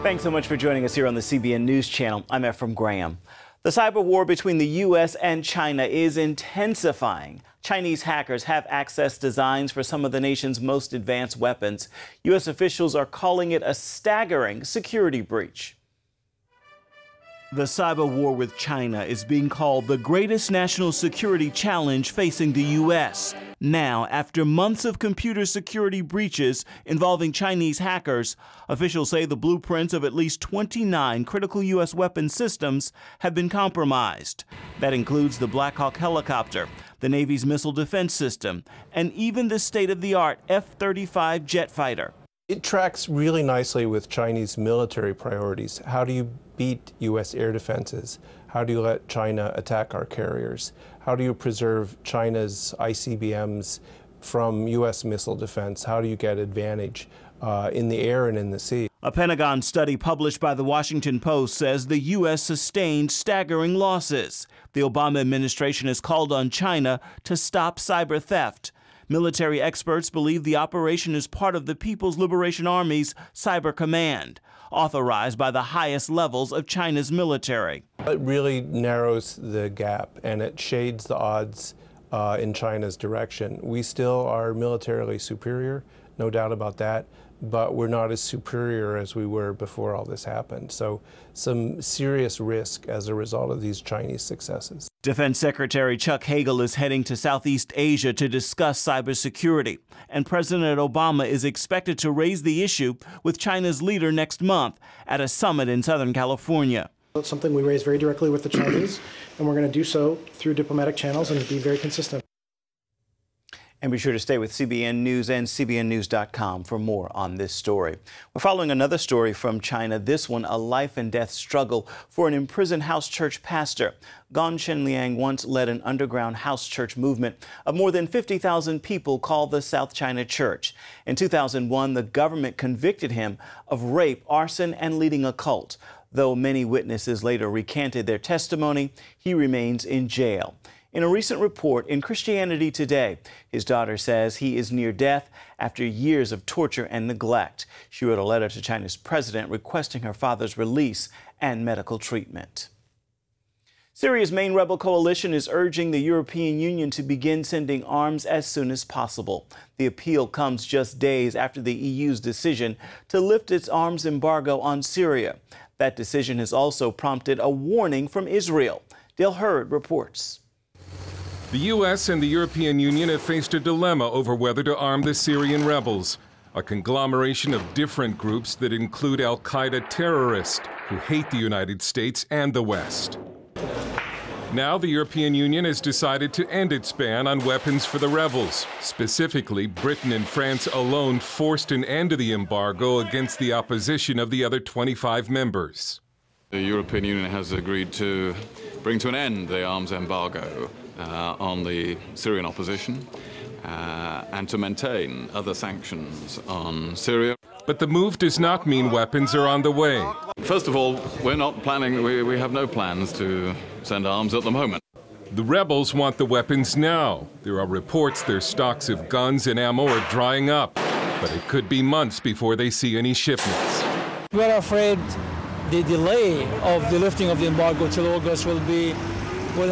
Thanks so much for joining us here on the CBN News Channel. I'm Ephraim Graham. The cyber war between the U.S. and China is intensifying. Chinese hackers have accessed designs for some of the nation's most advanced weapons. U.S. officials are calling it a staggering security breach. The cyber war with China is being called the greatest national security challenge facing the U.S. Now, after months of computer security breaches involving Chinese hackers, officials say the blueprints of at least 29 critical U.S. weapon systems have been compromised. That includes the Black Hawk helicopter, the Navy's missile defense system, and even the state-of-the-art F-35 jet fighter. It tracks really nicely with Chinese military priorities. How do you beat U.S. air defenses? How do you let China attack our carriers? How do you preserve China's ICBMs from U.S. missile defense? How do you get advantage in the air and in the sea? A Pentagon study published by the Washington Post says the U.S. sustained staggering losses. The Obama administration has called on China to stop cyber theft. Military experts believe the operation is part of the People's Liberation Army's Cyber Command, authorized by the highest levels of China's military. It really narrows the gap and it shades the odds in China's direction. We still are militarily superior, no doubt about that, but we're not as superior as we were before all this happened. So some serious risk as a result of these Chinese successes. Defense Secretary Chuck Hagel is heading to Southeast Asia to discuss cybersecurity, and President Obama is expected to raise the issue with China's leader next month at a summit in Southern California. It's something we raise very directly with the Chinese, and we're going to do so through diplomatic channels and be very consistent. And be sure to stay with CBN News and CBNNews.com for more on this story. We're following another story from China, this one a life and death struggle for an imprisoned house church pastor. Gong Shenliang once led an underground house church movement of more than 50,000 people called the South China Church. In 2001, the government convicted him of rape, arson, and leading a cult. Though many witnesses later recanted their testimony, he remains in jail. In a recent report in Christianity Today, his daughter says he is near death after years of torture and neglect. She wrote a letter to China's president requesting her father's release and medical treatment. Syria's main rebel coalition is urging the European Union to begin sending arms as soon as possible. The appeal comes just days after the EU's decision to lift its arms embargo on Syria. That decision has also prompted a warning from Israel. Dale Hurd reports. The U.S. and the European Union have faced a dilemma over whether to arm the Syrian rebels, a conglomeration of different groups that include al-Qaeda terrorists who hate the United States and the West. Now the European Union has decided to end its ban on weapons for the rebels. Specifically, Britain and France alone forced an end to the embargo against the opposition of the other 25 members. The European Union has agreed to bring to an end the arms embargo on the Syrian opposition and to maintain other sanctions on Syria. But the move does not mean weapons are on the way. First of all, we're not planning, we have no plans to send arms at the moment. The rebels want the weapons now. There are reports their stocks of guns and ammo are drying up, but it could be months before they see any shipments. We're afraid the delay of the lifting of the embargo till August will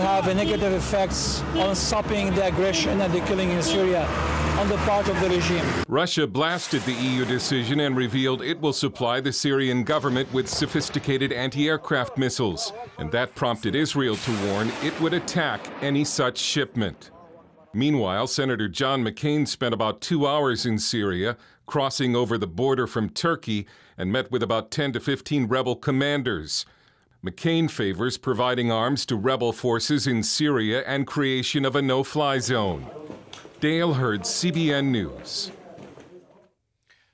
have a negative effects on stopping the aggression and the killing in Syria on the part of the regime. Russia blasted the EU decision and revealed it will supply the Syrian government with sophisticated anti-aircraft missiles. And that prompted Israel to warn it would attack any such shipment. Meanwhile, Senator John McCain spent about 2 hours in Syria, crossing over the border from Turkey, and met with about 10 to 15 rebel commanders. McCain favors providing arms to rebel forces in Syria and creation of a no-fly zone. Dale Hurd, CBN News.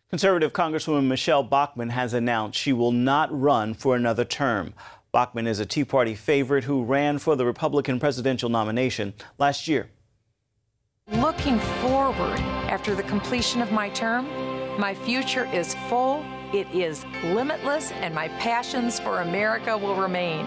Conservative Congresswoman Michelle Bachmann has announced she will not run for another term. Bachmann is a Tea Party favorite who ran for the Republican presidential nomination last year. Looking forward after the completion of my term, my future is full, it is limitless, and my passions for America will remain.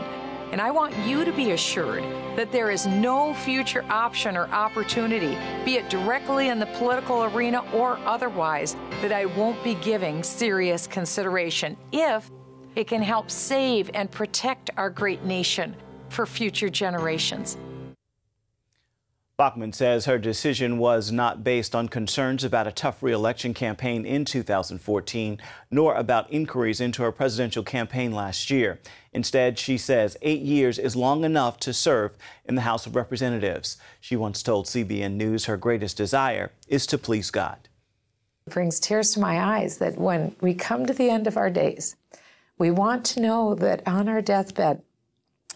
And I want you to be assured that there is no future option or opportunity, be it directly in the political arena or otherwise, that I won't be giving serious consideration if It can help save and protect our great nation for future generations. Bachmann says her decision was not based on concerns about a tough re-election campaign in 2014, nor about inquiries into her presidential campaign last year. Instead, she says 8 years is long enough to serve in the House of Representatives. She once told CBN News her greatest desire is to please God. It brings tears to my eyes that when we come to the end of our days, we want to know that on our deathbed,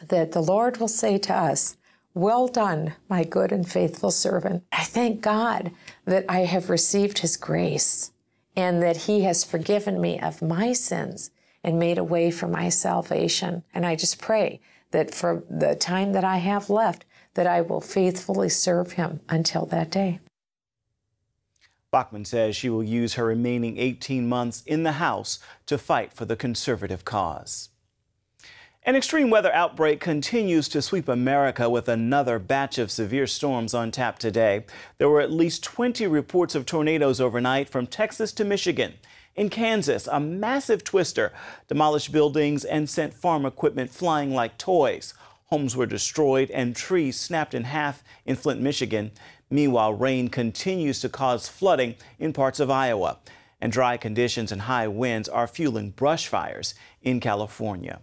that the Lord will say to us, "Well done, my good and faithful servant." I thank God that I have received his grace and that he has forgiven me of my sins and made a way for my salvation. And I just pray that for the time that I have left, that I will faithfully serve him until that day. Bachmann says she will use her remaining 18 months in the House to fight for the conservative cause. An extreme weather outbreak continues to sweep America with another batch of severe storms on tap today. There were at least 20 reports of tornadoes overnight from Texas to Michigan. In Kansas, a massive twister demolished buildings and sent farm equipment flying like toys. Homes were destroyed and trees snapped in half in Flint, Michigan. Meanwhile, rain continues to cause flooding in parts of Iowa, and dry conditions and high winds are fueling brush fires in California.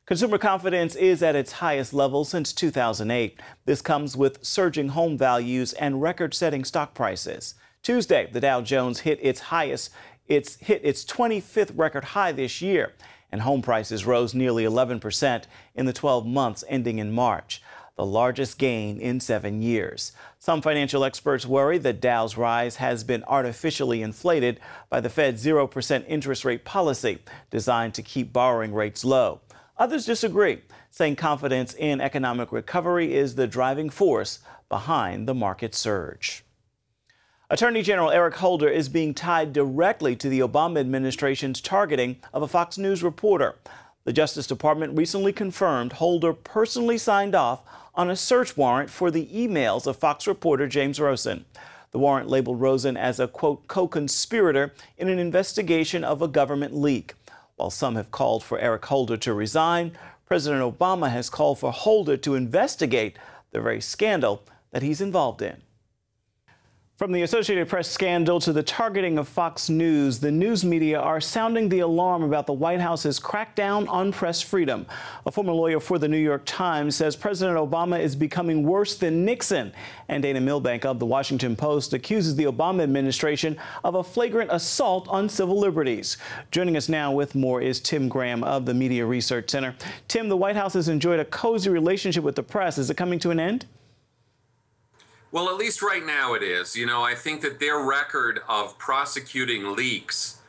Consumer confidence is at its highest level since 2008. This comes with surging home values and record-setting stock prices. Tuesday, the Dow Jones hit its 25th record high this year, and home prices rose nearly 11% in the 12 months ending in March, the largest gain in 7 years. Some financial experts worry that Dow's rise has been artificially inflated by the Fed's 0% interest rate policy designed to keep borrowing rates low. Others disagree, saying confidence in economic recovery is the driving force behind the market surge. Attorney General Eric Holder is being tied directly to the Obama administration's targeting of a Fox News reporter. The Justice Department recently confirmed Holder personally signed off on a search warrant for the emails of Fox reporter James Rosen. The warrant labeled Rosen as a, quote, co-conspirator in an investigation of a government leak. While some have called for Eric Holder to resign, President Obama has called for Holder to investigate the very scandal that he's involved in. From the Associated Press scandal to the targeting of Fox News, the news media are sounding the alarm about the White House's crackdown on press freedom. A former lawyer for the New York Times says President Obama is becoming worse than Nixon. And Dana Milbank of the Washington Post accuses the Obama administration of a flagrant assault on civil liberties. Joining us now with more is Tim Graham of the Media Research Center. Tim, the White House has enjoyed a cozy relationship with the press. Is it coming to an end? Well, at least right now it is. You know, I think that their record of prosecuting leaks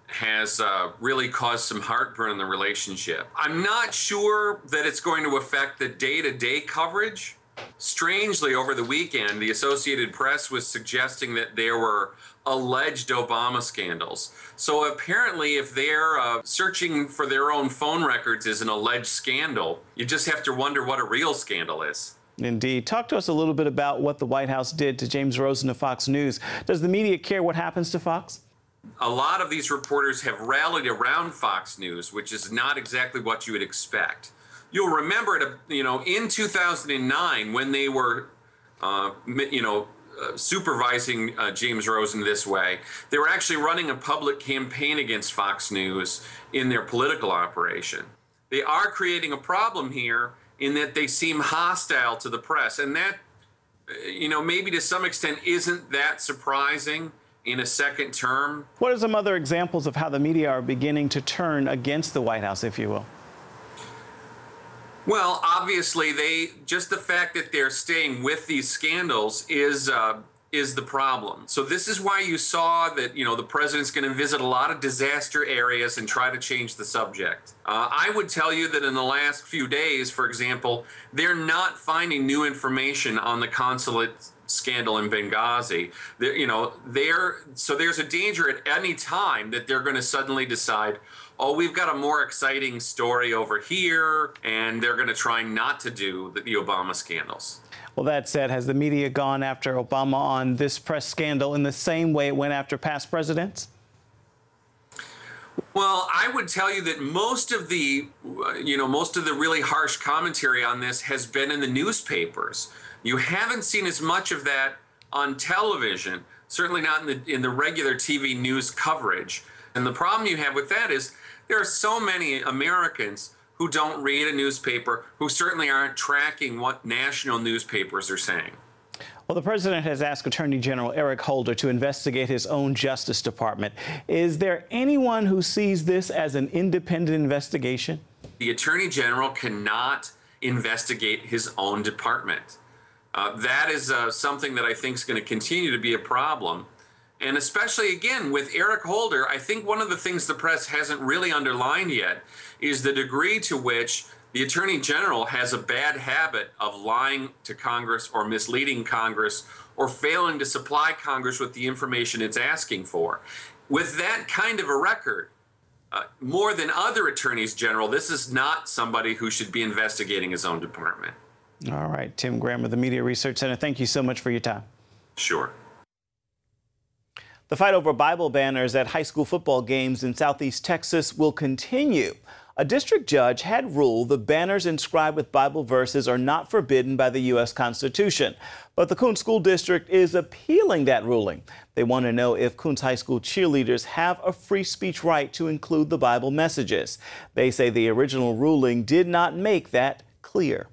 has really caused some heartburn in the relationship. I'm not sure that it's going to affect the day-to-day coverage. Strangely, over the weekend, the Associated Press was suggesting that there were alleged Obama scandals. So apparently, if they're searching for their own phone records as an alleged scandal, you just have to wonder what a real scandal is. Indeed. Talk to us a little bit about what the White House did to James Rosen of Fox News. Does the media care what happens to Fox? A lot of these reporters have rallied around Fox News, which is not exactly what you would expect. You'll remember, in 2009, when they were, supervising James Rosen this way, they were actually running a public campaign against Fox News in their political operation. They are creating a problem here in that they seem hostile to the press. And that, maybe to some extent isn't that surprising in a second term. What are some other examples of how the media are beginning to turn against the White House, if you will? Well, obviously, just the fact that they're staying with these scandals is the problem. So this is why you saw that, the president's going to visit a lot of disaster areas and try to change the subject. I would tell you that in the last few days, for example, they're not finding new information on the consulate scandal in Benghazi. So there's a danger at any time that they're going to suddenly decide, oh, we've got a more exciting story over here, and they're going to try not to do the Obama scandals. Well, that said, has the media gone after Obama on this press scandal in the same way it went after past presidents? Well, I would tell you that most of the really harsh commentary on this has been in the newspapers. You haven't seen as much of that on television, certainly not in the regular TV news coverage. And the problem you have with that is there are so many Americans who don't read a newspaper, who certainly aren't tracking what national newspapers are saying. Well, the president has asked Attorney General Eric Holder to investigate his own Justice Department. Is there anyone who sees this as an independent investigation? The Attorney General cannot investigate his own department. That is something that I think is going to continue to be a problem. And especially, again, with Eric Holder, I think one of the things the press hasn't really underlined yet is the degree to which the Attorney General has a bad habit of lying to Congress or misleading Congress or failing to supply Congress with the information it's asking for. With that kind of a record, more than other attorneys general, this is not somebody who should be investigating his own department. All right, Tim Graham of the Media Research Center, thank you so much for your time. Sure. The fight over Bible banners at high school football games in Southeast Texas will continue. A district judge had ruled the banners inscribed with Bible verses are not forbidden by the U.S. Constitution. But the Coons School District is appealing that ruling. They want to know if Coons High School cheerleaders have a free speech right to include the Bible messages. They say the original ruling did not make that clear.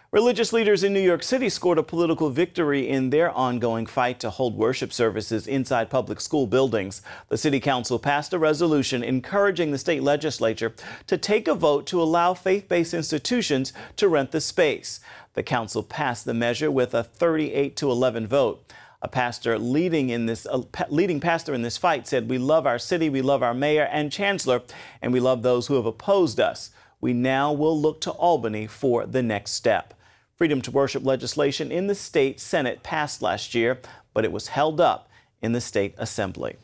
Religious leaders in New York City scored a political victory in their ongoing fight to hold worship services inside public school buildings. The city council passed a resolution encouraging the state legislature to take a vote to allow faith-based institutions to rent the space. The council passed the measure with a 38-11 vote. A pastor leading pastor in this fight said, "We love our city, we love our mayor and chancellor, and we love those who have opposed us. We now will look to Albany for the next step." Freedom to worship legislation in the state Senate passed last year, but it was held up in the state assembly.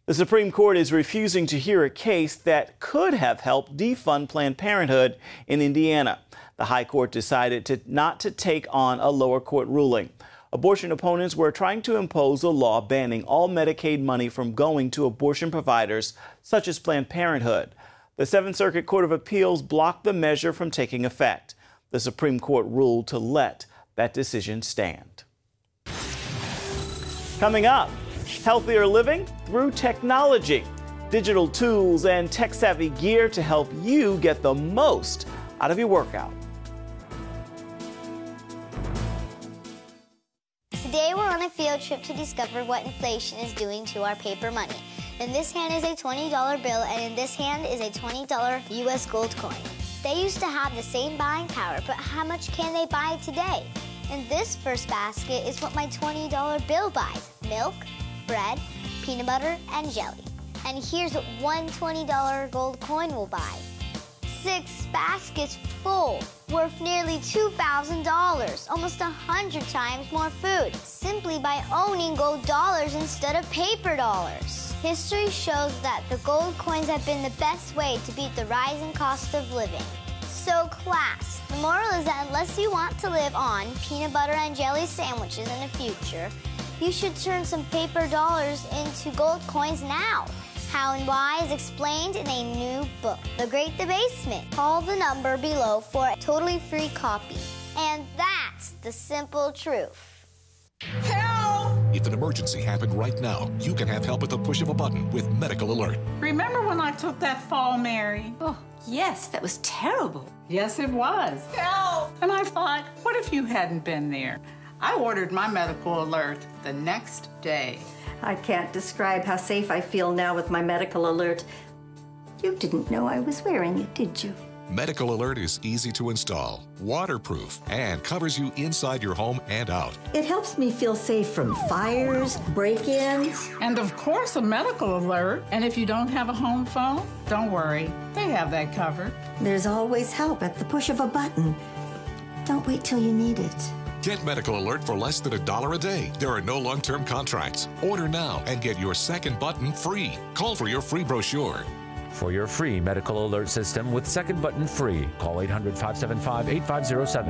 The Supreme Court is refusing to hear a case that could have helped defund Planned Parenthood in Indiana. The High Court decided not to take on a lower court ruling. Abortion opponents were trying to impose a law banning all Medicaid money from going to abortion providers such as Planned Parenthood. The Seventh Circuit Court of Appeals blocked the measure from taking effect. The Supreme Court ruled to let that decision stand. Coming up, healthier living through technology. Digital tools and tech-savvy gear to help you get the most out of your workout. Today we're on a field trip to discover what inflation is doing to our paper money. In this hand is a $20 bill, and in this hand is a $20 U.S. gold coin. They used to have the same buying power, but how much can they buy today? In this first basket is what my $20 bill buys: milk, bread, peanut butter, and jelly. And here's what one $20 gold coin will buy: 6 baskets full, worth nearly $2,000, almost 100 times more food, simply by owning gold dollars instead of paper dollars. History shows that the gold coins have been the best way to beat the rising cost of living. So class, the moral is that unless you want to live on peanut butter and jelly sandwiches in the future, you should turn some paper dollars into gold coins now. How and why is explained in a new book, The Great Debasement. Call the number below for a totally free copy. And that's the simple truth. Help! If an emergency happened right now, you can have help at the push of a button with Medical Alert. Remember when I took that fall, Mary? Oh, yes, that was terrible. Yes, it was. Help! And I thought, what if you hadn't been there? I ordered my Medical Alert the next day. I can't describe how safe I feel now with my Medical Alert. You didn't know I was wearing it, did you? Medical Alert is easy to install, waterproof, and covers you inside your home and out. It helps me feel safe from fires, break-ins. And of course, a Medical Alert. And if you don't have a home phone, don't worry. They have that covered. There's always help at the push of a button. Don't wait till you need it. Get Medical Alert for less than $1 a day. There are no long-term contracts. Order now and get your second button free. Call for your free brochure. For your free Medical Alert system with second button free, call 800-575-8507.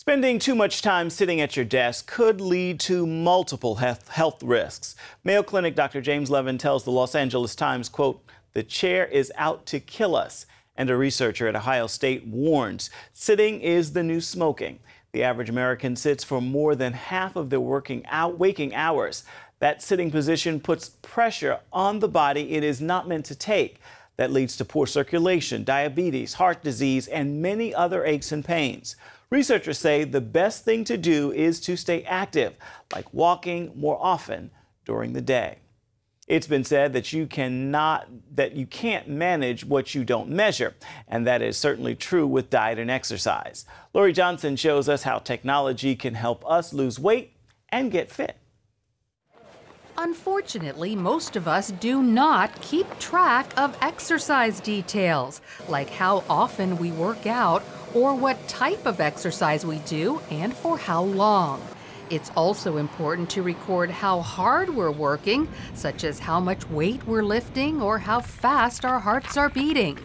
Spending too much time sitting at your desk could lead to multiple health risks. Mayo Clinic Dr. James Levin tells the Los Angeles Times, quote, "The chair is out to kill us." And a researcher at Ohio State warns sitting is the new smoking. The average American sits for more than half of their waking hours. That sitting position puts pressure on the body it is not meant to take. That leads to poor circulation, diabetes, heart disease, and many other aches and pains. Researchers say the best thing to do is to stay active, like walking more often during the day. It's been said that you can't manage what you don't measure, and that is certainly true with diet and exercise. Lori Johnson shows us how technology can help us lose weight and get fit. Unfortunately, most of us do not keep track of exercise details, like how often we work out or what type of exercise we do and for how long. It's also important to record how hard we're working, such as how much weight we're lifting or how fast our hearts are beating.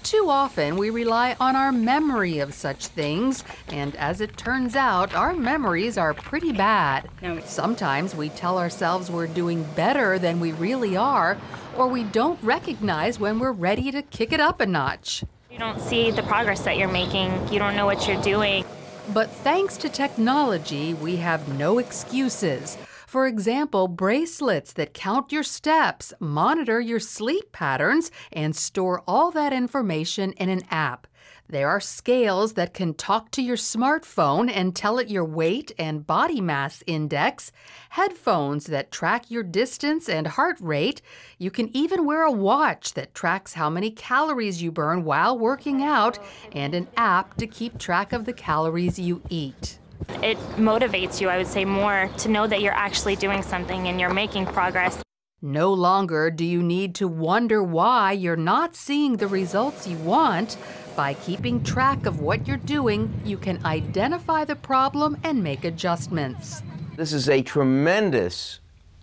Too often, we rely on our memory of such things, and as it turns out, our memories are pretty bad. Sometimes we tell ourselves we're doing better than we really are, or we don't recognize when we're ready to kick it up a notch. You don't see the progress that you're making. You don't know what you're doing. But thanks to technology, we have no excuses. For example, bracelets that count your steps, monitor your sleep patterns, and store all that information in an app. There are scales that can talk to your smartphone and tell it your weight and body mass index, headphones that track your distance and heart rate. You can even wear a watch that tracks how many calories you burn while working out, and an app to keep track of the calories you eat. It motivates you, I would say, more to know that you're actually doing something and you're making progress. No longer do you need to wonder why you're not seeing the results you want. By keeping track of what you're doing, you can identify the problem and make adjustments. This is a tremendous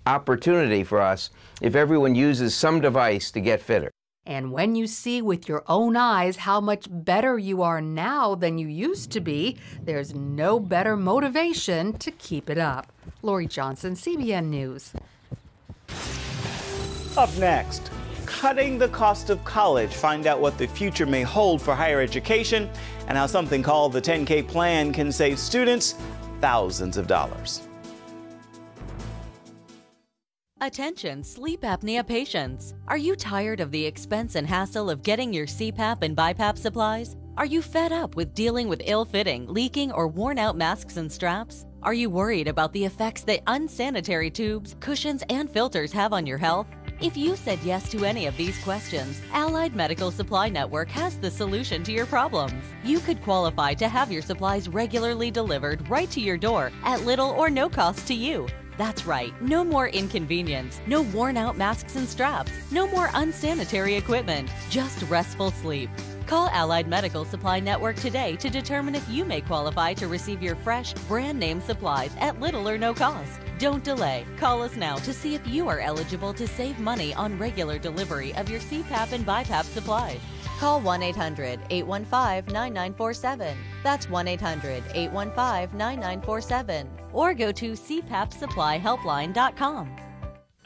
opportunity for us if everyone uses some device to get fitter. And when you see with your own eyes how much better you are now than you used to be, there's no better motivation to keep it up. Lori Johnson, CBN News. Up next, cutting the cost of college. Find out what the future may hold for higher education and how something called the 10K plan can save students thousands of dollars. Attention sleep apnea patients. Are you tired of the expense and hassle of getting your CPAP and BiPAP supplies? Are you fed up with dealing with ill-fitting, leaking, or worn-out masks and straps? Are you worried about the effects that unsanitary tubes, cushions, and filters have on your health? If you said yes to any of these questions, Allied Medical Supply Network has the solution to your problems. You could qualify to have your supplies regularly delivered right to your door at little or no cost to you. That's right, no more inconvenience, no worn-out masks and straps, no more unsanitary equipment, just restful sleep. Call Allied Medical Supply Network today to determine if you may qualify to receive your fresh, brand-name supplies at little or no cost. Don't delay. Call us now to see if you are eligible to save money on regular delivery of your CPAP and BiPAP supplies. Call 1-800-815-9947. That's 1-800-815-9947. Or go to cpapsupplyhelpline.com.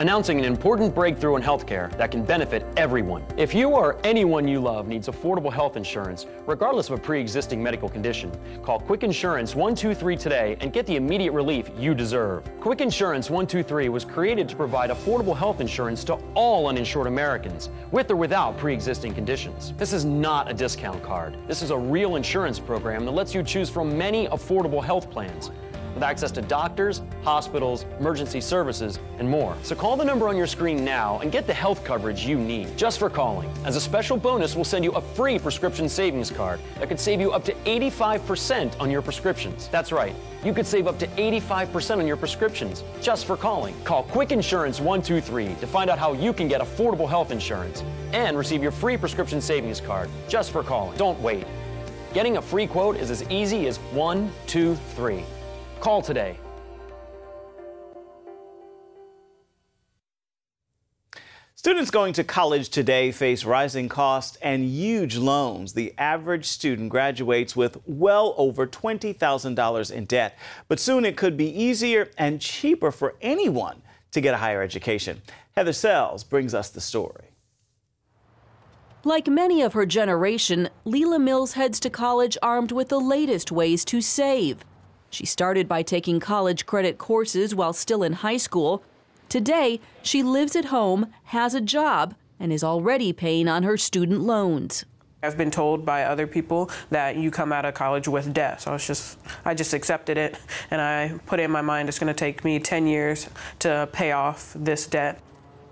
Announcing an important breakthrough in healthcare that can benefit everyone. If you or anyone you love needs affordable health insurance, regardless of a pre-existing medical condition, call Quick Insurance 123 today and get the immediate relief you deserve. Quick Insurance 123 was created to provide affordable health insurance to all uninsured Americans, with or without pre-existing conditions. This is not a discount card. This is a real insurance program that lets you choose from many affordable health plans, with access to doctors, hospitals, emergency services, and more. So call the number on your screen now and get the health coverage you need just for calling. As a special bonus, we'll send you a free prescription savings card that could save you up to 85% on your prescriptions. That's right, you could save up to 85% on your prescriptions just for calling. Call Quick Insurance 123 to find out how you can get affordable health insurance and receive your free prescription savings card just for calling. Don't wait. Getting a free quote is as easy as 1, 2, 3. Call today. Students going to college today face rising costs and huge loans. The average student graduates with well over $20,000 in debt. But soon it could be easier and cheaper for anyone to get a higher education. Heather Sells brings us the story. Like many of her generation, Leela Mills heads to college armed with the latest ways to save. She started by taking college credit courses while still in high school. Today, she lives at home, has a job, and is already paying on her student loans. I've been told by other people that you come out of college with debt, so I just accepted it, and I put it in my mind it's going to take me 10 years to pay off this debt.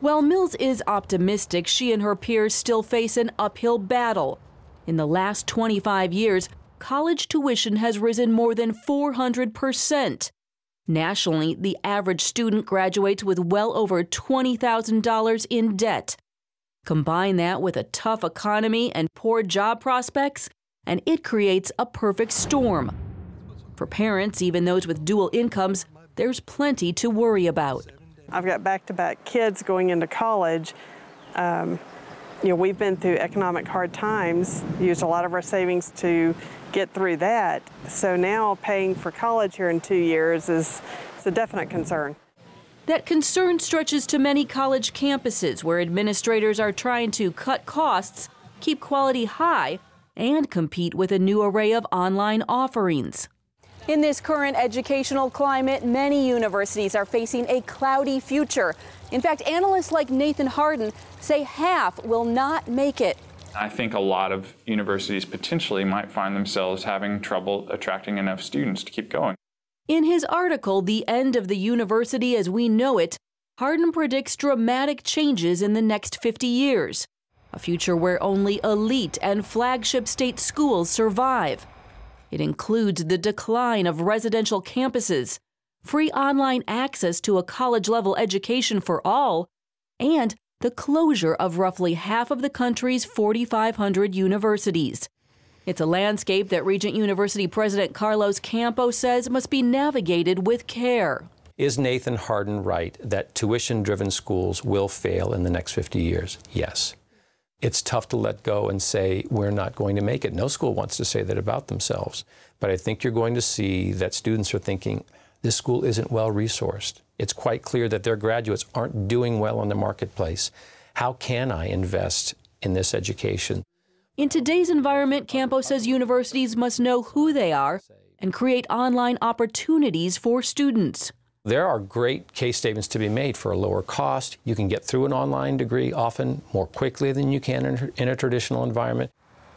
While Mills is optimistic, she and her peers still face an uphill battle. In the last 25 years, college tuition has risen more than 400%. Nationally, the average student graduates with well over $20,000 in debt. Combine that with a tough economy and poor job prospects, and it creates a perfect storm. For parents, even those with dual incomes, there's plenty to worry about. I've got back-to-back kids going into college. We've been through economic hard times, used a lot of our savings to get through that. So now paying for college here in 2 years is a definite concern. That concern stretches to many college campuses where administrators are trying to cut costs, keep quality high, and compete with a new array of online offerings. In this current educational climate, many universities are facing a cloudy future. In fact, analysts like Nathan Harden say half will not make it. I think a lot of universities potentially might find themselves having trouble attracting enough students to keep going. In his article, The End of the University as We Know It, Harden predicts dramatic changes in the next 50 years, a future where only elite and flagship state schools survive. It includes the decline of residential campuses, free online access to a college-level education for all, and the closure of roughly half of the country's 4,500 universities. It's a landscape that Regent University President Carlos Campo says must be navigated with care. Is Nathan Harden right that tuition-driven schools will fail in the next 50 years? Yes. It's tough to let go and say we're not going to make it. No school wants to say that about themselves. But I think you're going to see that students are thinking, this school isn't well resourced. It's quite clear that their graduates aren't doing well in the marketplace. How can I invest in this education? In today's environment, Campo says universities must know who they are and create online opportunities for students. There are great case statements to be made for a lower cost. You can get through an online degree often more quickly than you can in a traditional environment.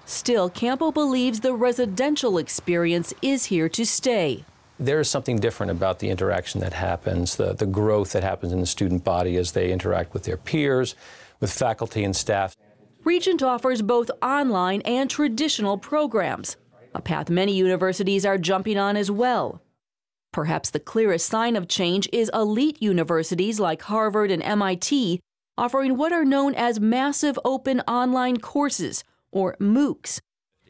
Still, Campo believes the residential experience is here to stay. There is something different about the interaction that happens, the growth that happens in the student body as they interact with their peers, with faculty and staff. Regent offers both online and traditional programs, a path many universities are jumping on as well. Perhaps the clearest sign of change is elite universities like Harvard and MIT offering what are known as massive open online courses, or MOOCs.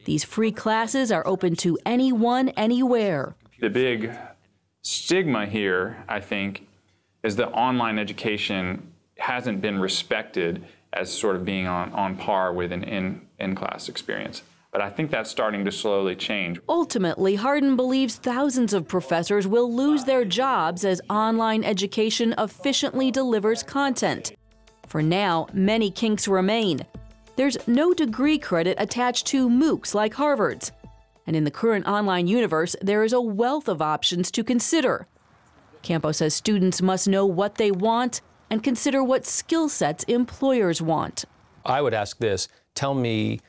These free classes are open to anyone, anywhere. The big stigma here, I think, is that online education hasn't been respected as sort of being on par with an in-class experience. But I think that's starting to slowly change. Ultimately, Harden believes thousands of professors will lose their jobs as online education efficiently delivers content. For now, many kinks remain. There's no degree credit attached to MOOCs like Harvard's. And in the current online universe, there is a wealth of options to consider. Campo says students must know what they want and consider what skill sets employers want. I would ask this, tell me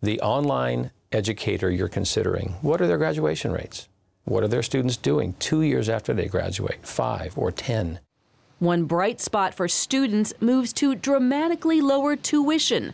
the online educator you're considering, what are their graduation rates? What are their students doing 2 years after they graduate, 5 or 10? One bright spot for students moves to dramatically lower tuition.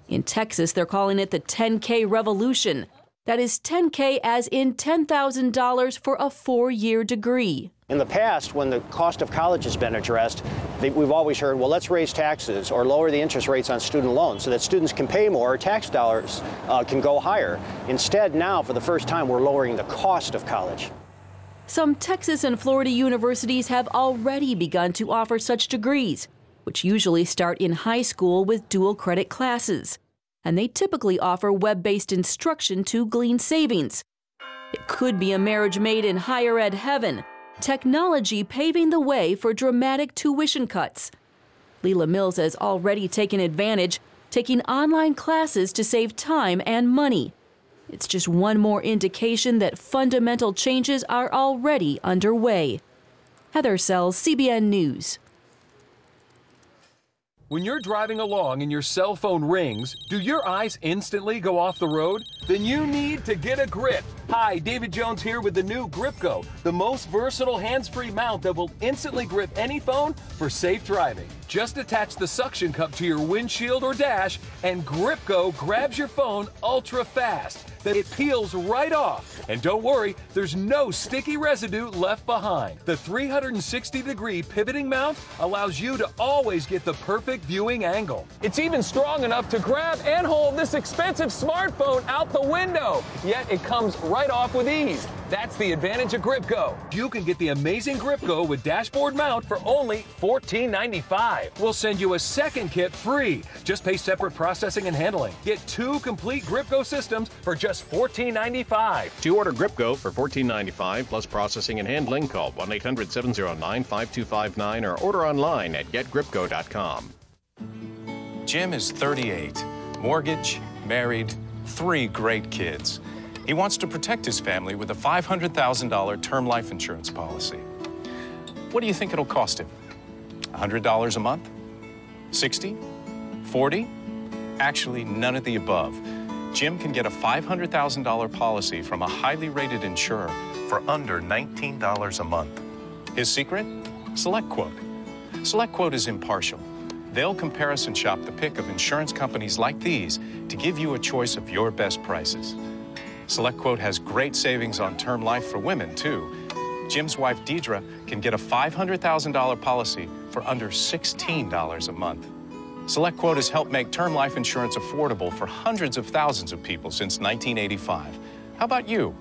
In Texas, they're calling it the 10K revolution. That is $10K as in $10,000 for a 4-year degree. In the past, when the cost of college has been addressed, we've always heard, well, let's raise taxes or lower the interest rates on student loans so that students can pay more, tax dollars can go higher. Instead, now, for the first time, we're lowering the cost of college. Some Texas and Florida universities have already begun to offer such degrees. which usually start in high school with dual credit classes. And they typically offer web-based instruction to glean savings. It could be a marriage made in higher ed heaven, technology paving the way for dramatic tuition cuts. Leela Mills has already taken advantage, taking online classes to save time and money. It's just one more indication that fundamental changes are already underway. Heather Sells, CBN News. When you're driving along and your cell phone rings, do your eyes instantly go off the road? Then you need to get a grip. Hi, David Jones here with the new Grip Go, the most versatile hands-free mount that will instantly grip any phone for safe driving. Just attach the suction cup to your windshield or dash, and Grip Go grabs your phone ultra fast that it peels right off. And don't worry, there's no sticky residue left behind. The 360-degree pivoting mount allows you to always get the perfect viewing angle. It's even strong enough to grab and hold this expensive smartphone out the window, yet it comes right off with ease. That's the advantage of Grip Go. You can get the amazing Grip Go with dashboard mount for only $14.95. We'll send you a second kit free. Just pay separate processing and handling. Get 2 complete Grip Go systems for just $14.95. To order Grip Go for $14.95 plus processing and handling, call 1-800-709-5259 or order online at getgripgo.com. Jim is 38, mortgage, married, 3 great kids. He wants to protect his family with a $500,000 term life insurance policy. What do you think it'll cost him? $100 a month? 60? 40? Actually, none of the above. Jim can get a $500,000 policy from a highly rated insurer for under $19 a month. His secret? SelectQuote. SelectQuote is impartial. They'll comparison and shop the pick of insurance companies like these to give you a choice of your best prices. SelectQuote has great savings on term life for women, too. Jim's wife, Deidre, can get a $500,000 policy for under $16 a month. SelectQuote has helped make term life insurance affordable for hundreds of thousands of people since 1985. How about you?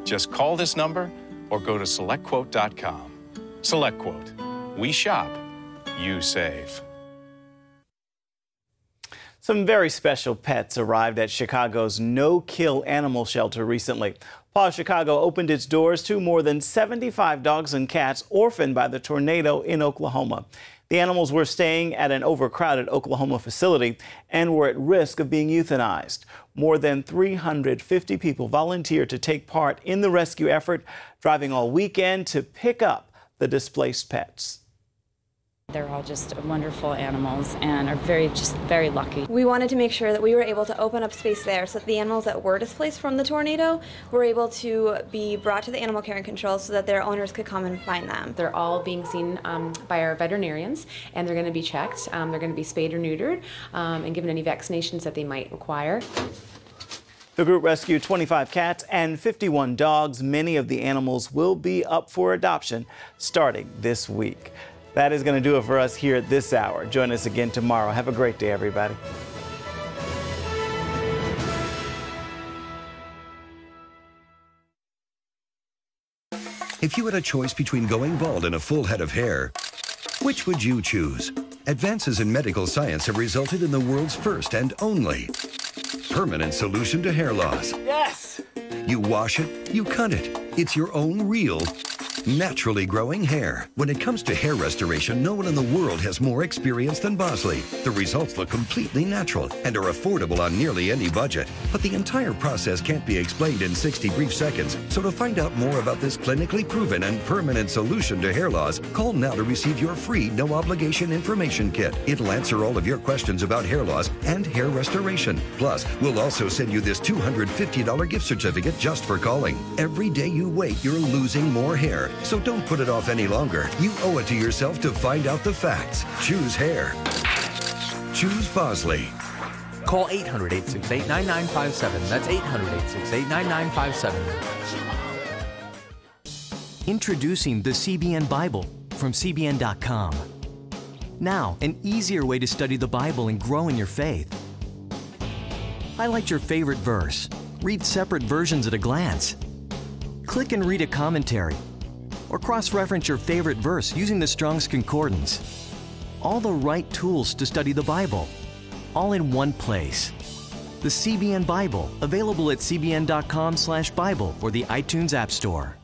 Just call this number or go to SelectQuote.com. SelectQuote. We shop, you save. Some very special pets arrived at Chicago's no-kill animal shelter recently. Paw Chicago opened its doors to more than 75 dogs and cats orphaned by the tornado in Oklahoma. The animals were staying at an overcrowded Oklahoma facility and were at risk of being euthanized. More than 350 people volunteered to take part in the rescue effort, driving all weekend to pick up the displaced pets. They're all just wonderful animals and are very lucky. We wanted to make sure that we were able to open up space there so that the animals that were displaced from the tornado were able to be brought to the animal care and control so that their owners could come and find them. They're all being seen by our veterinarians, and they're going to be checked. They're going to be spayed or neutered and given any vaccinations that they might require. The group rescued 25 cats and 51 dogs. Many of the animals will be up for adoption starting this week. That is going to do it for us here at this hour. Join us again tomorrow. Have a great day, everybody. If you had a choice between going bald and a full head of hair, which would you choose? Advances in medical science have resulted in the world's first and only permanent solution to hair loss. Yes! You wash it, you cut it. It's your own real, naturally growing hair. When it comes to hair restoration, no one in the world has more experience than Bosley. The results look completely natural and are affordable on nearly any budget. But the entire process can't be explained in 60 brief seconds. So to find out more about this clinically proven and permanent solution to hair loss, call now to receive your free no-obligation information kit. It'll answer all of your questions about hair loss and hair restoration. Plus, we'll also send you this $250 gift certificate just for calling. Every day you wait, you're losing more hair. So don't put it off any longer. You owe it to yourself to find out the facts. Choose hair. Choose Bosley. Call 800-868-9957. That's 800-868-9957. Introducing the CBN Bible from CBN.com. Now, an easier way to study the Bible and grow in your faith. Highlight your favorite verse. Read separate versions at a glance. Click and read a commentary. Or cross-reference your favorite verse using the Strong's Concordance. all the right tools to study the Bible, all in one place. The CBN Bible, available at cbn.com/Bible or the iTunes App Store.